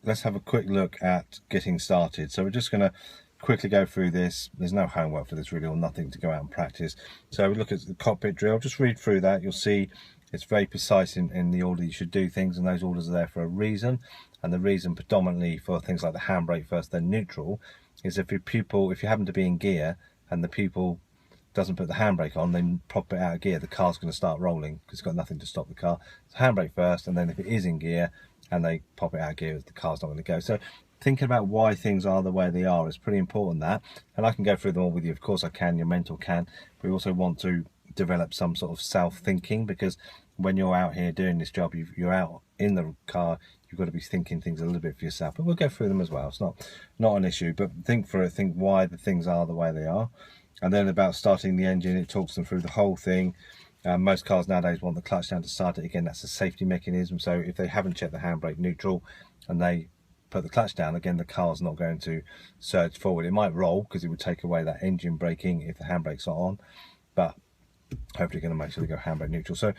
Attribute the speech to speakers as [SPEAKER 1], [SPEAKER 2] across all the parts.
[SPEAKER 1] let's have a quick look at getting started. So we're just going to quickly go through this. There's no homework for this really, or nothing to go out and practice. So we look at the cockpit drill, just read through that. You'll see it's very precise in the order you should do things, and those orders are there for a reason. And the reason predominantly for things like the handbrake first, then neutral, is if your pupil, if you happen to be in gear and the pupil doesn't put the handbrake on, then pop it out of gear, the car's going to start rolling because it's got nothing to stop the car. So handbrake first, and then if it is in gear and they pop it out of gear, the car's not going to go. So thinking about why things are the way they are is pretty important, that. And I can go through them all with you. Of course I can, your mental can. We also want to develop some sort of self-thinking, because when you're out here doing this job, you're out in the car, you've got to be thinking things a little bit for yourself. But we'll go through them as well. It's not an issue, but think why the things are the way they are. And then about starting the engine, it talks them through the whole thing. Most cars nowadays want the clutch down to start it. Again, that's a safety mechanism. So if they haven't checked the handbrake neutral and they put the clutch down, again, the car's not going to surge forward. It might roll because it would take away that engine braking if the handbrake's not on, but hopefully you're going to make sure they go handbrake neutral. So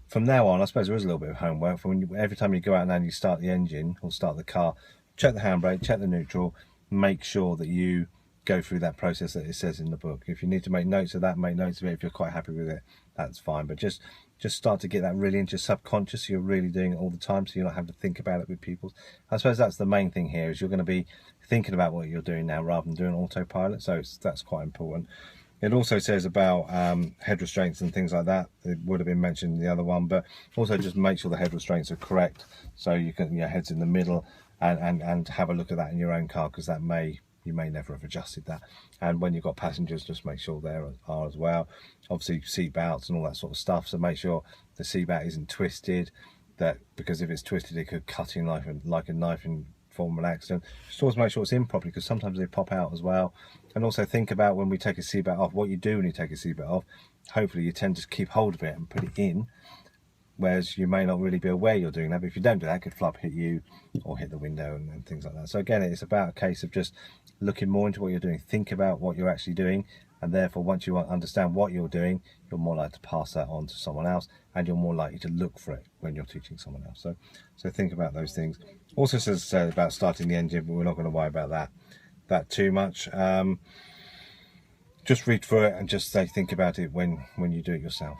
[SPEAKER 1] from now on, I suppose there is a little bit of homework. Every time you go out now and you start the engine or start the car, check the handbrake, check the neutral, make sure that you go through that process that it says in the book. If you need to make notes of that, make notes of it. If you're quite happy with it, that's fine. But just start to get that really into your subconscious, so you're really doing it all the time, so you're not having to think about it with people. I suppose that's the main thing here, is you're going to be thinking about what you're doing now rather than doing autopilot. So that's quite important. It also says about head restraints and things like that. It would have been mentioned in the other one, but also just make sure the head restraints are correct, so you can, your head's in the middle, and have a look at that in your own car, because you may never have adjusted that. And when you've got passengers, just make sure there are as well. Obviously seat belts and all that sort of stuff, so make sure the seat belt isn't twisted, because if it's twisted it could cut in like a knife in form of an accident. Just always make sure it's in properly, because sometimes they pop out as well. And also think about when we take a seat belt off, what you do when you take a seat belt off. Hopefully you tend to keep hold of it and put it in, whereas you may not really be aware you're doing that. But if you don't do that, it could flop, hit you or hit the window and things like that. So again, it's about a case of just looking more into what you're doing. Think about what you're actually doing, and therefore once you understand what you're doing, you're more likely to pass that on to someone else, and you're more likely to look for it when you're teaching someone else. So think about those things. Also says about starting the engine, but we're not going to worry about that too much. Just read through it and just think about it when you do it yourself.